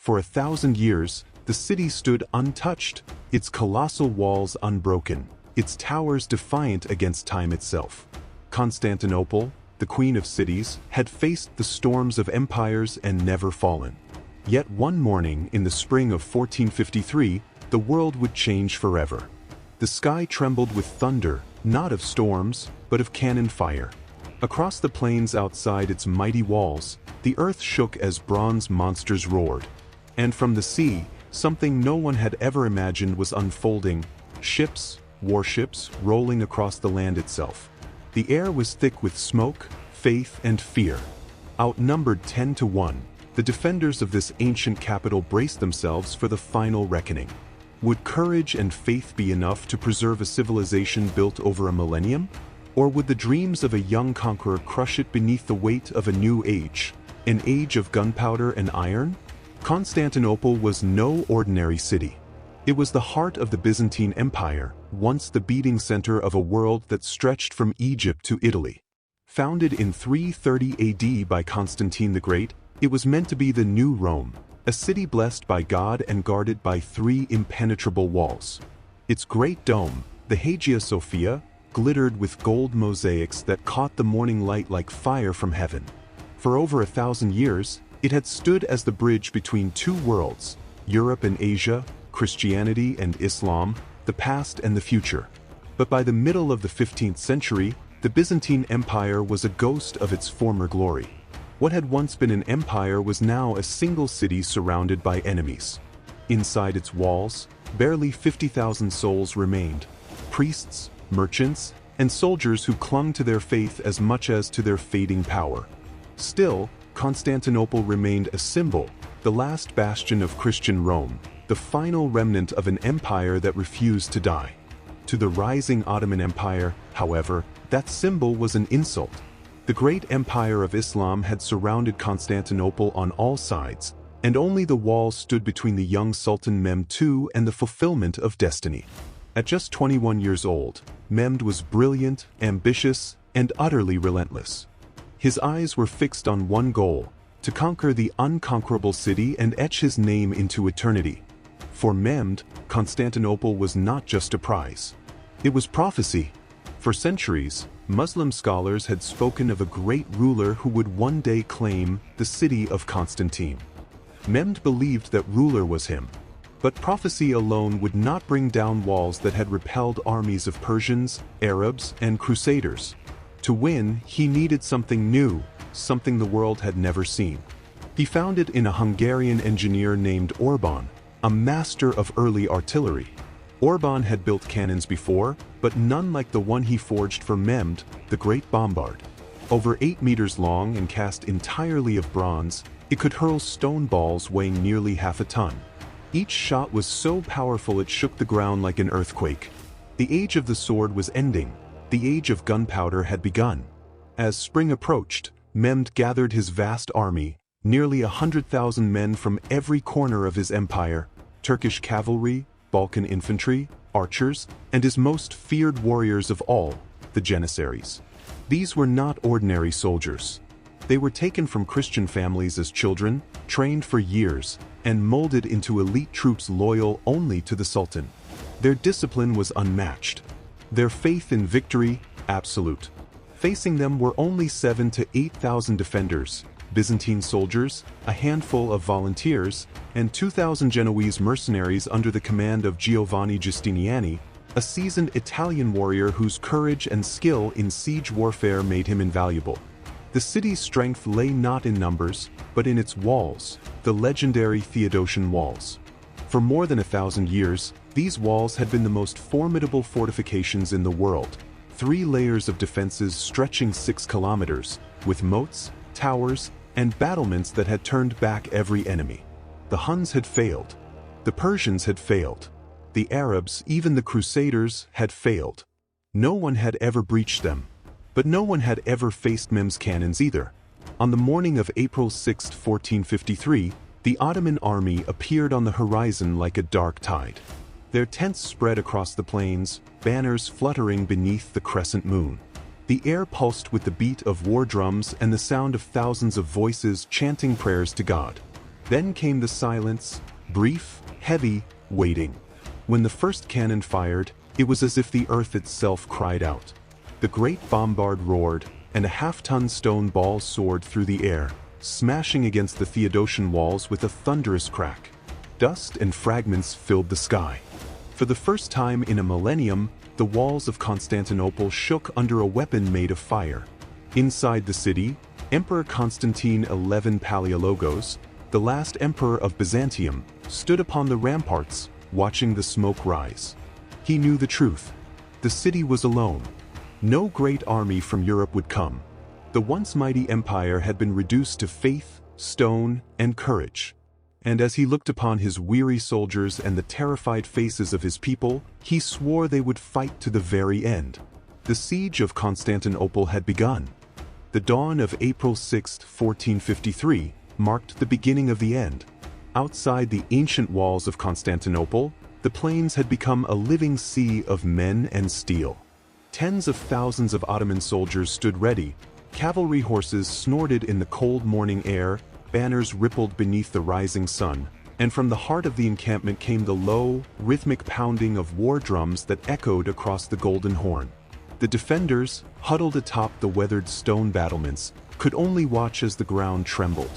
For 1,000 years, the city stood untouched, its colossal walls unbroken, its towers defiant against time itself. Constantinople, the queen of cities, had faced the storms of empires and never fallen. Yet one morning in the spring of 1453, the world would change forever. The sky trembled with thunder, not of storms, but of cannon fire. Across the plains outside its mighty walls, the earth shook as bronze monsters roared. And from the sea, something no one had ever imagined was unfolding: ships, warships, rolling across the land itself. The air was thick with smoke, faith, and fear. Outnumbered 10-1, the defenders of this ancient capital braced themselves for the final reckoning. Would courage and faith be enough to preserve a civilization built over a millennium? Or would the dreams of a young conqueror crush it beneath the weight of a new age, an age of gunpowder and iron? Constantinople was no ordinary city. It was the heart of the Byzantine Empire, once the beating center of a world that stretched from Egypt to Italy. Founded in 330 AD by Constantine the Great, it was meant to be the new Rome, a city blessed by God and guarded by 3 impenetrable walls. Its great dome, the Hagia Sophia, glittered with gold mosaics that caught the morning light like fire from heaven. For over 1,000 years, it had stood as the bridge between 2 worlds, Europe and Asia, Christianity and Islam, the past and the future. But by the middle of the 15th century, the Byzantine Empire was a ghost of its former glory. What had once been an empire was now a single city surrounded by enemies. Inside its walls, barely 50,000 souls remained: priests, merchants, and soldiers who clung to their faith as much as to their fading power. Still, Constantinople remained a symbol, the last bastion of Christian Rome, the final remnant of an empire that refused to die. To the rising Ottoman Empire, however, that symbol was an insult. The great empire of Islam had surrounded Constantinople on all sides, and only the walls stood between the young Sultan Mehmed II and the fulfillment of destiny. At just 21 years old, Mehmed was brilliant, ambitious, and utterly relentless. His eyes were fixed on one goal: to conquer the unconquerable city and etch his name into eternity. For Mehmed, Constantinople was not just a prize. It was prophecy. For centuries, Muslim scholars had spoken of a great ruler who would one day claim the city of Constantine. Mehmed believed that ruler was him. But prophecy alone would not bring down walls that had repelled armies of Persians, Arabs, and Crusaders. To win, he needed something new, something the world had never seen. He found it in a Hungarian engineer named Orban, a master of early artillery. Orban had built cannons before, but none like the one he forged for Mehmed, the Great Bombard. Over 8 meters long and cast entirely of bronze, it could hurl stone balls weighing nearly half a ton. Each shot was so powerful it shook the ground like an earthquake. The age of the sword was ending. The age of gunpowder had begun. As spring approached, Mehmed gathered his vast army, nearly 100,000 men from every corner of his empire: Turkish cavalry, Balkan infantry, archers, and his most feared warriors of all, the Janissaries. These were not ordinary soldiers. They were taken from Christian families as children, trained for years, and molded into elite troops loyal only to the Sultan. Their discipline was unmatched. Their faith in victory, absolute. Facing them were only 7,000 to 8,000 defenders, Byzantine soldiers, a handful of volunteers, and 2,000 Genoese mercenaries under the command of Giovanni Giustiniani, a seasoned Italian warrior whose courage and skill in siege warfare made him invaluable. The city's strength lay not in numbers, but in its walls, the legendary Theodosian walls. For more than 1,000 years, these walls had been the most formidable fortifications in the world, 3 layers of defenses stretching 6 kilometers, with moats, towers, and battlements that had turned back every enemy. The Huns had failed. The Persians had failed. The Arabs, even the Crusaders, had failed. No one had ever breached them. But no one had ever faced Mehmed's cannons either. On the morning of April 6, 1453, the Ottoman army appeared on the horizon like a dark tide. Their tents spread across the plains, banners fluttering beneath the crescent moon. The air pulsed with the beat of war drums and the sound of thousands of voices chanting prayers to God. Then came the silence, brief, heavy, waiting. When the first cannon fired, it was as if the earth itself cried out. The great bombard roared, and a half-ton stone ball soared through the air, smashing against the Theodosian walls with a thunderous crack. Dust and fragments filled the sky. For the first time in a millennium, the walls of Constantinople shook under a weapon made of fire. Inside the city, Emperor Constantine XI Palaiologos, the last emperor of Byzantium, stood upon the ramparts, watching the smoke rise. He knew the truth. The city was alone. No great army from Europe would come. The once mighty empire had been reduced to faith, stone, and courage. And as he looked upon his weary soldiers and the terrified faces of his people, he swore they would fight to the very end. The Siege of Constantinople had begun. The dawn of April 6, 1453, marked the beginning of the end. Outside the ancient walls of Constantinople, the plains had become a living sea of men and steel. Tens of thousands of Ottoman soldiers stood ready. Cavalry horses snorted in the cold morning air, banners rippled beneath the rising sun, and from the heart of the encampment came the low, rhythmic pounding of war drums that echoed across the Golden Horn. The defenders, huddled atop the weathered stone battlements, could only watch as the ground trembled.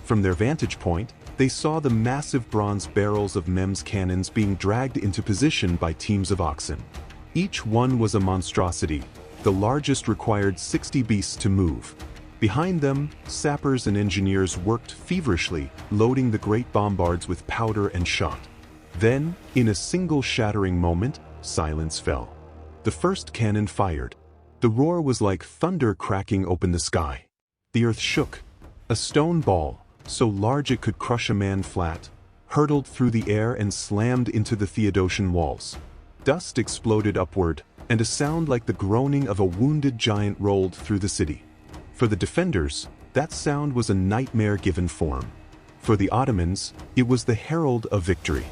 From their vantage point, they saw the massive bronze barrels of Mehmed's cannons being dragged into position by teams of oxen. Each one was a monstrosity. The largest required 60 beasts to move. Behind them, sappers and engineers worked feverishly, loading the great bombards with powder and shot. Then, in a single shattering moment, silence fell. The first cannon fired. The roar was like thunder cracking open the sky. The earth shook. A stone ball, so large it could crush a man flat, hurtled through the air and slammed into the Theodosian walls. Dust exploded upward, and a sound like the groaning of a wounded giant rolled through the city. For the defenders, that sound was a nightmare given form. For the Ottomans, it was the herald of victory.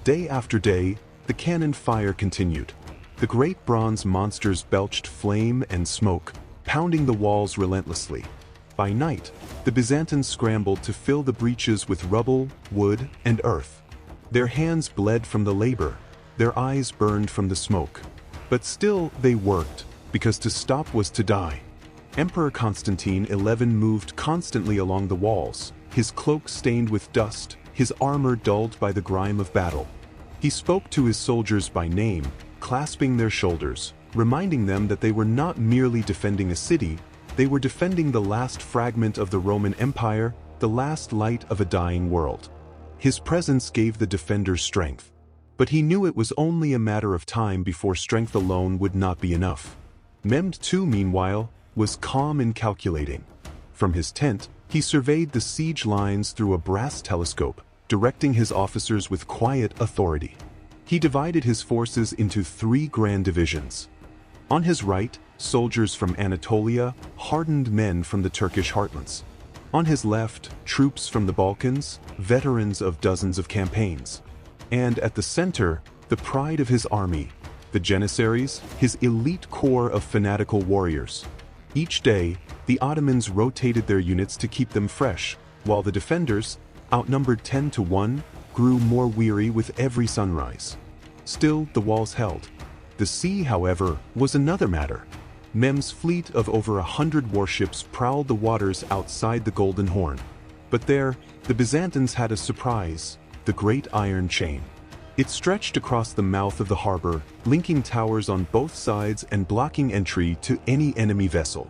Day after day, the cannon fire continued. The great bronze monsters belched flame and smoke, pounding the walls relentlessly. By night, the Byzantines scrambled to fill the breaches with rubble, wood, and earth. Their hands bled from the labor, their eyes burned from the smoke. But still they worked, because to stop was to die. Emperor Constantine XI moved constantly along the walls, his cloak stained with dust, his armor dulled by the grime of battle. He spoke to his soldiers by name, clasping their shoulders, reminding them that they were not merely defending a city, they were defending the last fragment of the Roman Empire, the last light of a dying world. His presence gave the defenders strength. But he knew it was only a matter of time before strength alone would not be enough. Mehmed II, meanwhile, was calm and calculating. From his tent, he surveyed the siege lines through a brass telescope, directing his officers with quiet authority. He divided his forces into 3 grand divisions. On his right, soldiers from Anatolia, hardened men from the Turkish heartlands. On his left, troops from the Balkans, veterans of dozens of campaigns. And at the center, the pride of his army, the Janissaries, his elite corps of fanatical warriors. Each day, the Ottomans rotated their units to keep them fresh, while the defenders, outnumbered 10 to 1, grew more weary with every sunrise. Still, the walls held. The sea, however, was another matter. Mehmed's fleet of over 100 warships prowled the waters outside the Golden Horn. But there, the Byzantines had a surprise, the Great Iron Chain. It stretched across the mouth of the harbor, linking towers on both sides and blocking entry to any enemy vessel.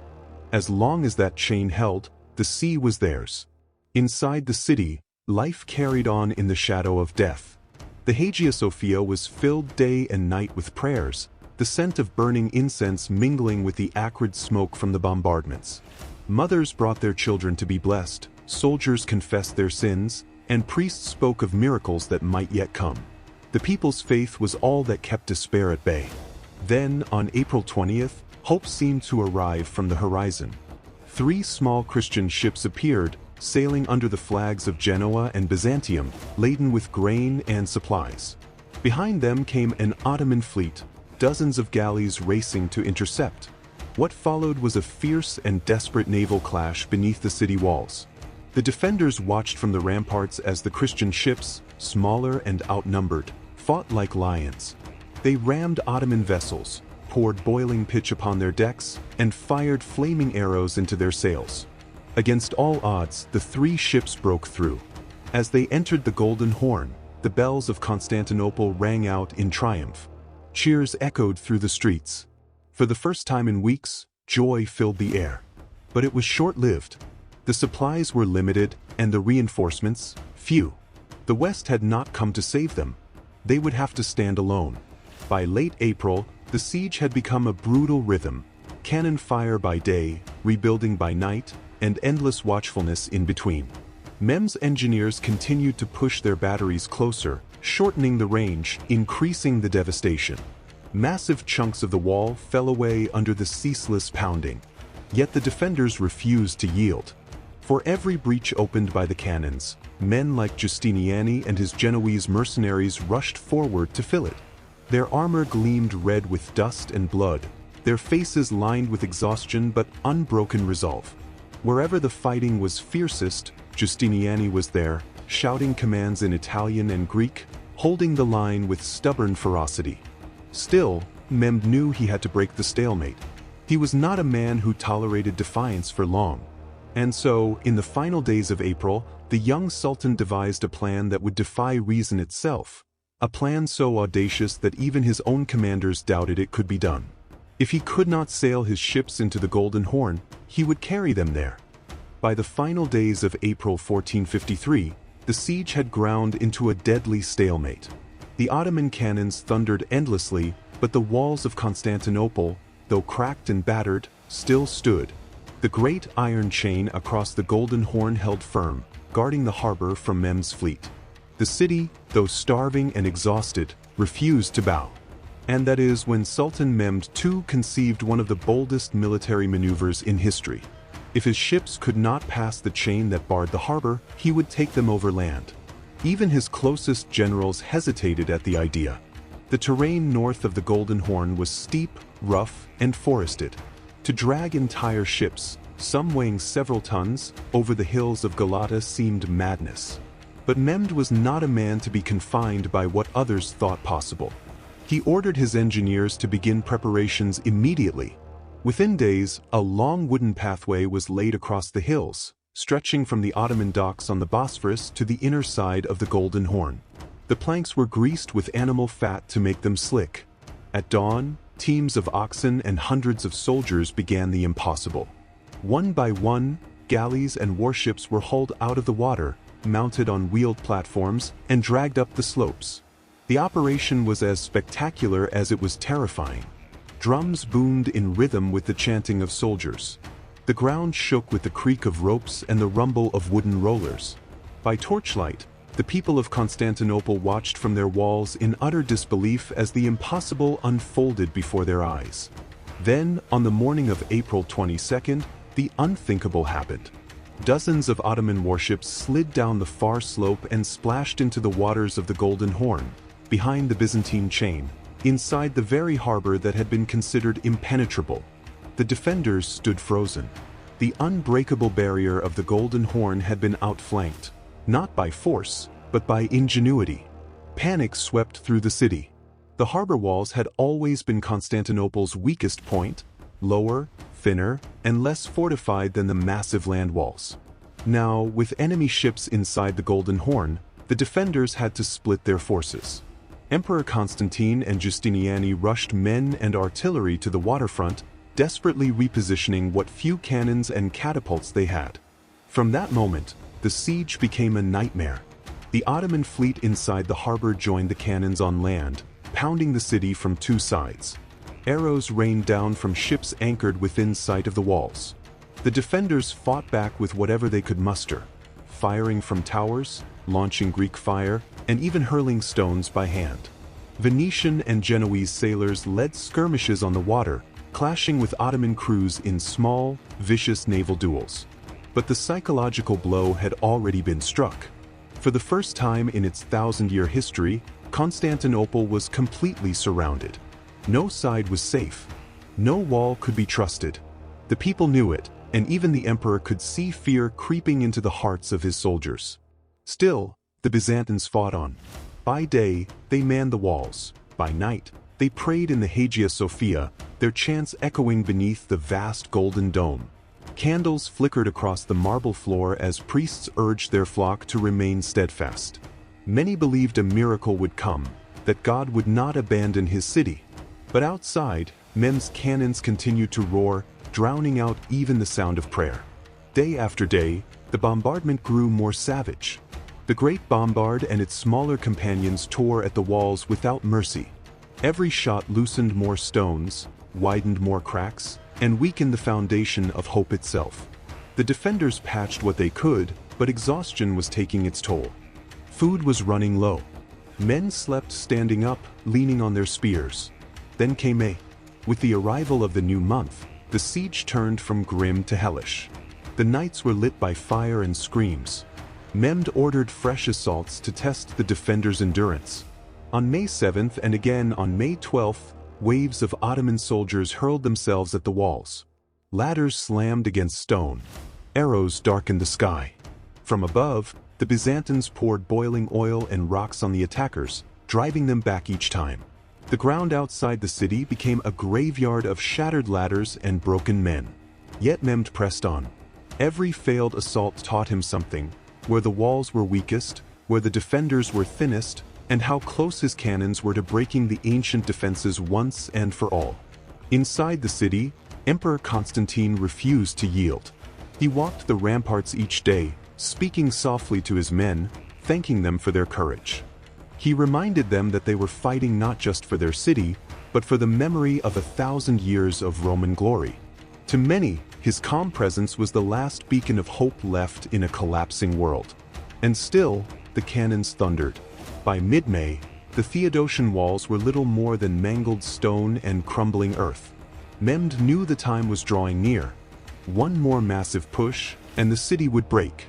As long as that chain held, the sea was theirs. Inside the city, life carried on in the shadow of death. The Hagia Sophia was filled day and night with prayers, the scent of burning incense mingling with the acrid smoke from the bombardments. Mothers brought their children to be blessed, soldiers confessed their sins, and priests spoke of miracles that might yet come. The people's faith was all that kept despair at bay. Then, on April 20th, hope seemed to arrive from the horizon. 3 small Christian ships appeared, sailing under the flags of Genoa and Byzantium, laden with grain and supplies. Behind them came an Ottoman fleet, dozens of galleys racing to intercept. What followed was a fierce and desperate naval clash beneath the city walls. The defenders watched from the ramparts as the Christian ships, smaller and outnumbered, fought like lions. They rammed Ottoman vessels, poured boiling pitch upon their decks, and fired flaming arrows into their sails. Against all odds, the three ships broke through. As they entered the Golden Horn, the bells of Constantinople rang out in triumph. Cheers echoed through the streets. For the first time in weeks, joy filled the air. But it was short-lived. The supplies were limited, and the reinforcements, few. The West had not come to save them. They would have to stand alone. By late April, the siege had become a brutal rhythm. Cannon fire by day, rebuilding by night, and endless watchfulness in between. Mehmed's engineers continued to push their batteries closer, shortening the range, increasing the devastation. Massive chunks of the wall fell away under the ceaseless pounding. Yet the defenders refused to yield. For every breach opened by the cannons, men like Giustiniani and his Genoese mercenaries rushed forward to fill it. Their armor gleamed red with dust and blood, their faces lined with exhaustion but unbroken resolve. Wherever the fighting was fiercest, Giustiniani was there, shouting commands in Italian and Greek, holding the line with stubborn ferocity. Still, Mehmed knew he had to break the stalemate. He was not a man who tolerated defiance for long. And so, in the final days of April, the young Sultan devised a plan that would defy reason itself. A plan so audacious that even his own commanders doubted it could be done. If he could not sail his ships into the Golden Horn, he would carry them there. By the final days of April 1453, the siege had ground into a deadly stalemate. The Ottoman cannons thundered endlessly, but the walls of Constantinople, though cracked and battered, still stood. The great iron chain across the Golden Horn held firm, guarding the harbor from Mehmed's fleet. The city, though starving and exhausted, refused to bow. And that is when Sultan Mehmed II conceived one of the boldest military maneuvers in history. If his ships could not pass the chain that barred the harbor, he would take them overland. Even his closest generals hesitated at the idea. The terrain north of the Golden Horn was steep, rough, and forested. To drag entire ships, some weighing several tons, over the hills of Galata seemed madness. But Mehmed was not a man to be confined by what others thought possible. He ordered his engineers to begin preparations immediately. Within days, a long wooden pathway was laid across the hills, stretching from the Ottoman docks on the Bosphorus to the inner side of the Golden Horn. The planks were greased with animal fat to make them slick. At dawn, teams of oxen and hundreds of soldiers began the impossible. One by one, galleys and warships were hauled out of the water, mounted on wheeled platforms, and dragged up the slopes. The operation was as spectacular as it was terrifying. Drums boomed in rhythm with the chanting of soldiers. The ground shook with the creak of ropes and the rumble of wooden rollers. By torchlight, the people of Constantinople watched from their walls in utter disbelief as the impossible unfolded before their eyes. Then, on the morning of April 22nd, the unthinkable happened. Dozens of Ottoman warships slid down the far slope and splashed into the waters of the Golden Horn, behind the Byzantine chain, inside the very harbor that had been considered impenetrable. The defenders stood frozen. The unbreakable barrier of the Golden Horn had been outflanked, not by force, but by ingenuity. Panic swept through the city. The harbor walls had always been Constantinople's weakest point, lower, thinner, and less fortified than the massive land walls. Now, with enemy ships inside the Golden Horn, the defenders had to split their forces. Emperor Constantine and Giustiniani rushed men and artillery to the waterfront, desperately repositioning what few cannons and catapults they had. From that moment, the siege became a nightmare. The Ottoman fleet inside the harbor joined the cannons on land, pounding the city from two sides. Arrows rained down from ships anchored within sight of the walls. The defenders fought back with whatever they could muster, firing from towers, launching Greek fire, and even hurling stones by hand. Venetian and Genoese sailors led skirmishes on the water, clashing with Ottoman crews in small, vicious naval duels. But the psychological blow had already been struck. For the first time in its thousand-year history, Constantinople was completely surrounded. No side was safe. No wall could be trusted. The people knew it, and even the emperor could see fear creeping into the hearts of his soldiers. Still, the Byzantines fought on. By day, they manned the walls. By night, they prayed in the Hagia Sophia, their chants echoing beneath the vast golden dome. Candles flickered across the marble floor as priests urged their flock to remain steadfast. Many believed a miracle would come, that God would not abandon his city. But outside, Mehmed's cannons continued to roar, drowning out even the sound of prayer. Day after day, the bombardment grew more savage. The great bombard and its smaller companions tore at the walls without mercy. Every shot loosened more stones, widened more cracks, and weakened the foundation of hope itself. The defenders patched what they could, but exhaustion was taking its toll. Food was running low. Men slept standing up, leaning on their spears. Then came May. With the arrival of the new month, the siege turned from grim to hellish. The nights were lit by fire and screams. Mehmed ordered fresh assaults to test the defenders' endurance. On May 7th and again on May 12th, waves of Ottoman soldiers hurled themselves at the walls. Ladders slammed against stone. Arrows darkened the sky. From above, the Byzantines poured boiling oil and rocks on the attackers, driving them back each time. The ground outside the city became a graveyard of shattered ladders and broken men. Yet Mehmed pressed on. Every failed assault taught him something, where the walls were weakest, where the defenders were thinnest, and how close his cannons were to breaking the ancient defenses once and for all. Inside the city, Emperor Constantine refused to yield. He walked the ramparts each day, speaking softly to his men, thanking them for their courage. He reminded them that they were fighting not just for their city, but for the memory of 1,000 years of Roman glory. To many, his calm presence was the last beacon of hope left in a collapsing world. And still, the cannons thundered. By mid-May, the Theodosian walls were little more than mangled stone and crumbling earth. Mehmed knew the time was drawing near. One more massive push, and the city would break.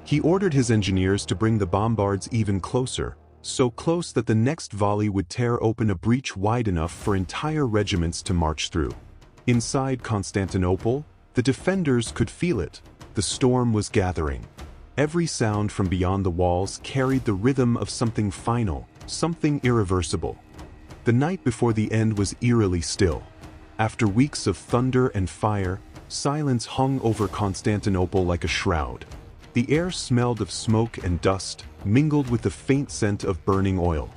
He ordered his engineers to bring the bombards even closer, so close that the next volley would tear open a breach wide enough for entire regiments to march through. Inside Constantinople, the defenders could feel it. The storm was gathering. Every sound from beyond the walls carried the rhythm of something final, something irreversible. The night before the end was eerily still. After weeks of thunder and fire, silence hung over Constantinople like a shroud. The air smelled of smoke and dust, mingled with the faint scent of burning oil.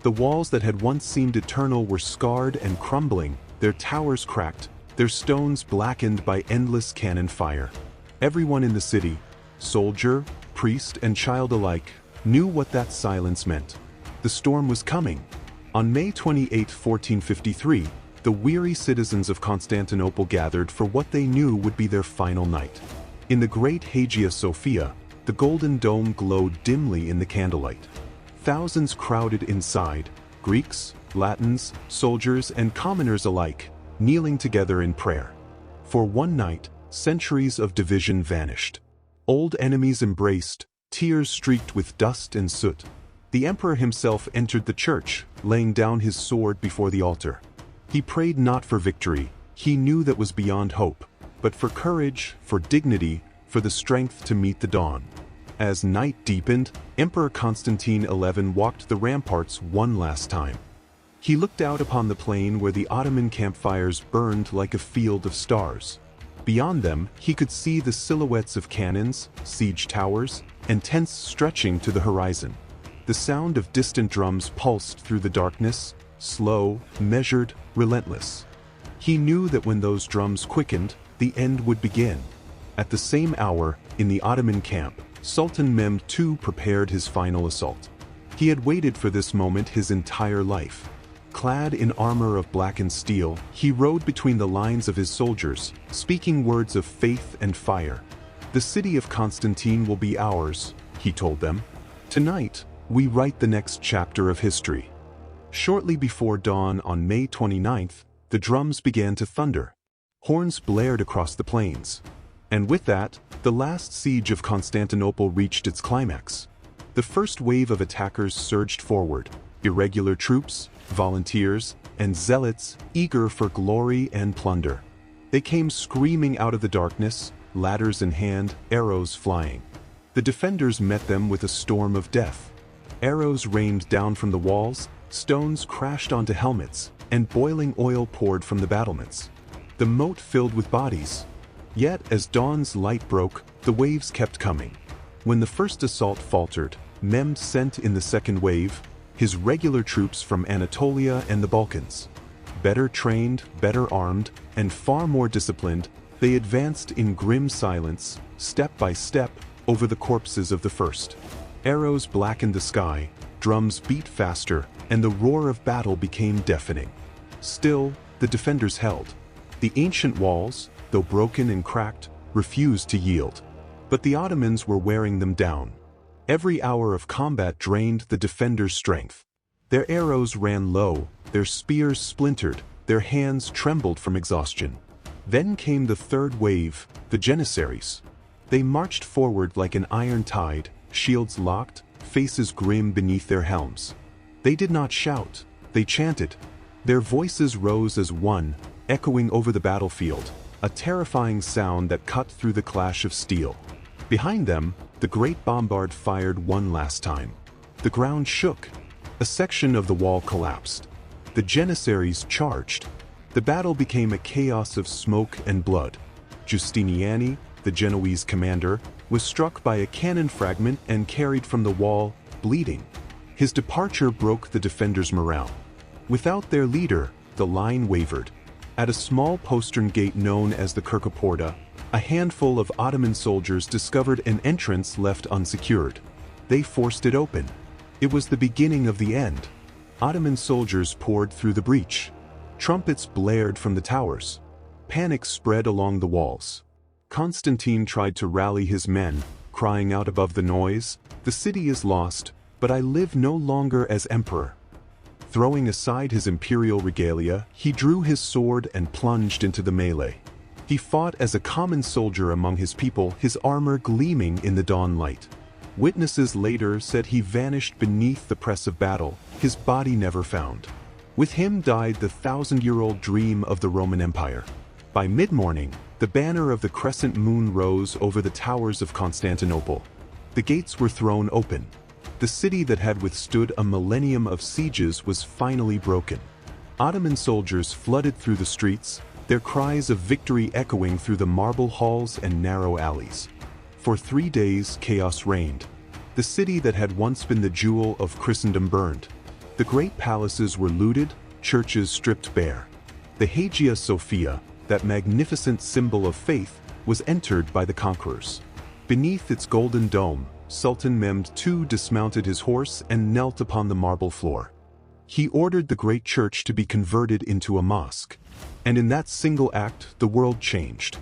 The walls that had once seemed eternal were scarred and crumbling, their towers cracked, their stones blackened by endless cannon fire. Everyone in the city, soldier, priest, and child alike, knew what that silence meant. The storm was coming. On May 28, 1453, the weary citizens of Constantinople gathered for what they knew would be their final night. In the great Hagia Sophia, the golden dome glowed dimly in the candlelight. Thousands crowded inside, Greeks, Latins, soldiers, and commoners alike, kneeling together in prayer. For one night, centuries of division vanished. Old enemies embraced, tears streaked with dust and soot. The emperor himself entered the church, laying down his sword before the altar. He prayed not for victory, he knew that was beyond hope, but for courage, for dignity, for the strength to meet the dawn. As night deepened, Emperor Constantine XI walked the ramparts one last time. He looked out upon the plain where the Ottoman campfires burned like a field of stars. Beyond them, he could see the silhouettes of cannons, siege towers, and tents stretching to the horizon. The sound of distant drums pulsed through the darkness, slow, measured, relentless. He knew that when those drums quickened, the end would begin. At the same hour, in the Ottoman camp, Sultan Mehmed II prepared his final assault. He had waited for this moment his entire life. Clad in armor of blackened steel, he rode between the lines of his soldiers, speaking words of faith and fire. "The city of Constantine will be ours," he told them. "Tonight, we write the next chapter of history." Shortly before dawn on May 29th, the drums began to thunder. Horns blared across the plains. And with that, the last siege of Constantinople reached its climax. The first wave of attackers surged forward, irregular troops, volunteers, and zealots eager for glory and plunder. They came screaming out of the darkness, ladders in hand, arrows flying. The defenders met them with a storm of death. Arrows rained down from the walls, stones crashed onto helmets, and boiling oil poured from the battlements. The moat filled with bodies. Yet, as dawn's light broke, the waves kept coming. When the first assault faltered, Mehmed sent in the second wave, his regular troops from Anatolia and the Balkans. Better trained, better armed, and far more disciplined, they advanced in grim silence, step by step, over the corpses of the first. Arrows blackened the sky, drums beat faster, and the roar of battle became deafening. Still, the defenders held. The ancient walls, though broken and cracked, refused to yield. But the Ottomans were wearing them down. Every hour of combat drained the defenders' strength. Their arrows ran low, their spears splintered, their hands trembled from exhaustion. Then came the third wave, the Janissaries. They marched forward like an iron tide, shields locked, faces grim beneath their helms. They did not shout, they chanted. Their voices rose as one, echoing over the battlefield, a terrifying sound that cut through the clash of steel. Behind them, the great bombard fired one last time. The ground shook. A section of the wall collapsed. The Janissaries charged. The battle became a chaos of smoke and blood. Giustiniani, the Genoese commander, was struck by a cannon fragment and carried from the wall, bleeding. His departure broke the defenders' morale. Without their leader, the line wavered. At a small postern gate known as the Kirkaporta, a handful of Ottoman soldiers discovered an entrance left unsecured. They forced it open. It was the beginning of the end. Ottoman soldiers poured through the breach. Trumpets blared from the towers. Panic spread along the walls. Constantine tried to rally his men, crying out above the noise, "The city is lost, but I live no longer as emperor." Throwing aside his imperial regalia, he drew his sword and plunged into the melee. He fought as a common soldier among his people, his armor gleaming in the dawn light. Witnesses later said he vanished beneath the press of battle, his body never found. With him died the 1,000-year-old dream of the Roman Empire. By mid-morning, the banner of the crescent moon rose over the towers of Constantinople. The gates were thrown open. The city that had withstood a millennium of sieges was finally broken. Ottoman soldiers flooded through the streets, their cries of victory echoing through the marble halls and narrow alleys. For 3 days, chaos reigned. The city that had once been the jewel of Christendom burned. The great palaces were looted, churches stripped bare. The Hagia Sophia, that magnificent symbol of faith, was entered by the conquerors. Beneath its golden dome, Sultan Mehmed II dismounted his horse and knelt upon the marble floor. He ordered the great church to be converted into a mosque. And in that single act, the world changed.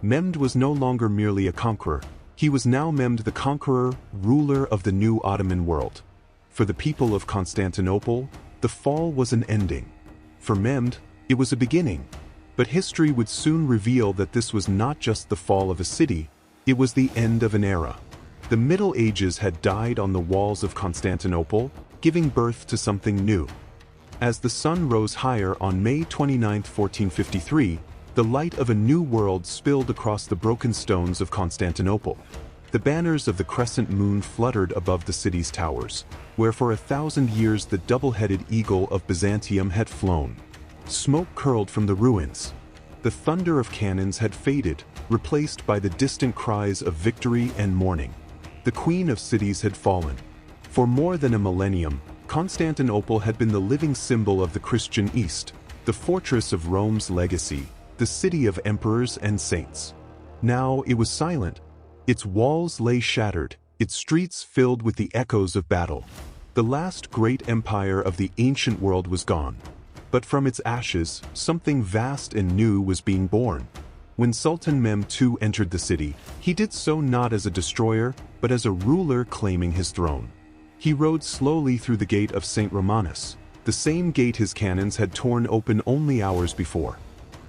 Mehmed was no longer merely a conqueror. He was now Mehmed the Conqueror, ruler of the new Ottoman world. For the people of Constantinople, the fall was an ending. For Mehmed, it was a beginning. But history would soon reveal that this was not just the fall of a city, it was the end of an era. The Middle Ages had died on the walls of Constantinople, giving birth to something new. As the sun rose higher on May 29, 1453, the light of a new world spilled across the broken stones of Constantinople. The banners of the crescent moon fluttered above the city's towers, where for 1,000 years the double-headed eagle of Byzantium had flown. Smoke curled from the ruins. The thunder of cannons had faded, replaced by the distant cries of victory and mourning. The queen of cities had fallen. For more than a millennium, Constantinople had been the living symbol of the Christian East, the fortress of Rome's legacy, the city of emperors and saints. Now it was silent. Its walls lay shattered, its streets filled with the echoes of battle. The last great empire of the ancient world was gone. But from its ashes, something vast and new was being born. When Sultan Mehmed II entered the city, he did so not as a destroyer, but as a ruler claiming his throne. He rode slowly through the gate of St. Romanus, the same gate his cannons had torn open only hours before.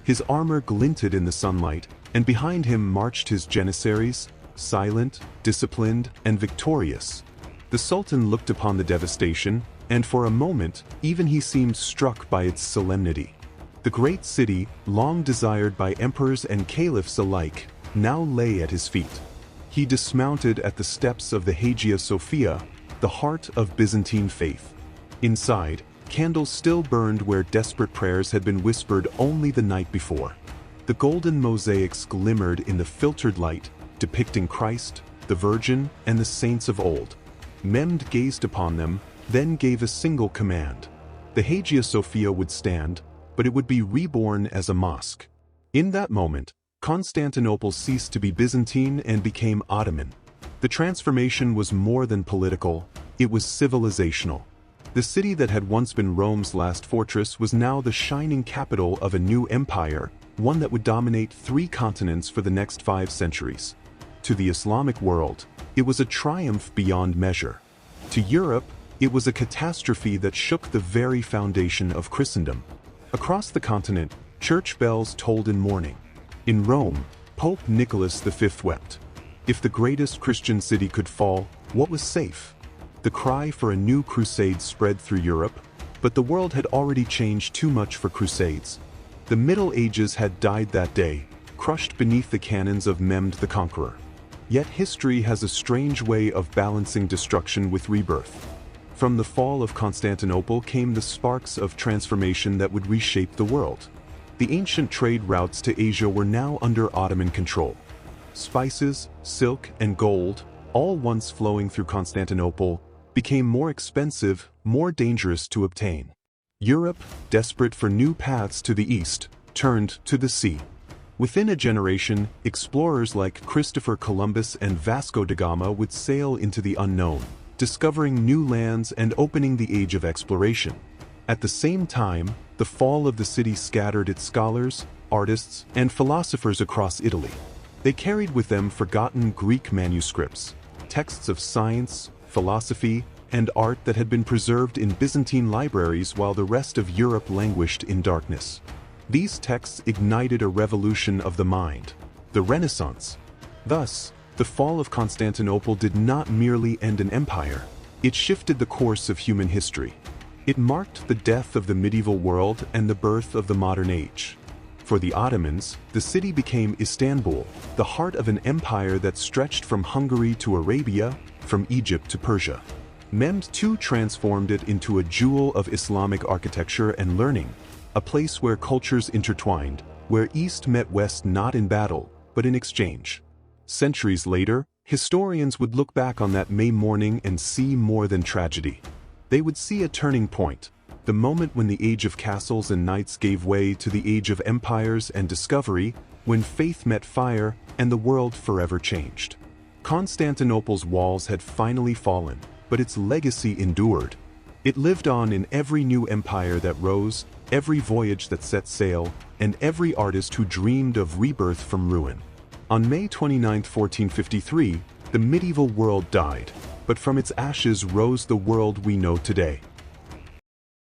His armor glinted in the sunlight, and behind him marched his Janissaries, silent, disciplined, and victorious. The Sultan looked upon the devastation, and for a moment, even he seemed struck by its solemnity. The great city, long desired by emperors and caliphs alike, now lay at his feet. He dismounted at the steps of the Hagia Sophia, the heart of Byzantine faith. Inside, candles still burned where desperate prayers had been whispered only the night before. The golden mosaics glimmered in the filtered light, depicting Christ, the Virgin, and the saints of old. Mehmed gazed upon them, then gave a single command. The Hagia Sophia would stand, but it would be reborn as a mosque. In that moment, Constantinople ceased to be Byzantine and became Ottoman. The transformation was more than political, it was civilizational. The city that had once been Rome's last fortress was now the shining capital of a new empire, one that would dominate 3 continents for the next 5 centuries. To the Islamic world, it was a triumph beyond measure. To Europe, it was a catastrophe that shook the very foundation of Christendom. Across the continent, church bells tolled in mourning. In Rome, Pope Nicholas V wept. If the greatest Christian city could fall, what was safe? The cry for a new crusade spread through Europe, but the world had already changed too much for crusades. The Middle Ages had died that day, crushed beneath the cannons of Mehmed the Conqueror. Yet history has a strange way of balancing destruction with rebirth. From the fall of Constantinople came the sparks of transformation that would reshape the world. The ancient trade routes to Asia were now under Ottoman control. Spices, silk, and gold, all once flowing through Constantinople, became more expensive, more dangerous to obtain. Europe, desperate for new paths to the east, turned to the sea. Within a generation, explorers like Christopher Columbus and Vasco da Gama would sail into the unknown, discovering new lands and opening the age of exploration. At the same time, the fall of the city scattered its scholars, artists, and philosophers across Italy. They carried with them forgotten Greek manuscripts, texts of science, philosophy, and art that had been preserved in Byzantine libraries while the rest of Europe languished in darkness. These texts ignited a revolution of the mind, the Renaissance. Thus, the fall of Constantinople did not merely end an empire, it shifted the course of human history. It marked the death of the medieval world and the birth of the modern age. For the Ottomans, the city became Istanbul, the heart of an empire that stretched from Hungary to Arabia, from Egypt to Persia. Mehmed II transformed it into a jewel of Islamic architecture and learning, a place where cultures intertwined, where East met West not in battle, but in exchange. Centuries later, historians would look back on that May morning and see more than tragedy. They would see a turning point, the moment when the age of castles and knights gave way to the age of empires and discovery, when faith met fire and the world forever changed. Constantinople's walls had finally fallen, but its legacy endured. It lived on in every new empire that rose, every voyage that set sail, and every artist who dreamed of rebirth from ruin. On May 29, 1453, the medieval world died, but from its ashes rose the world we know today.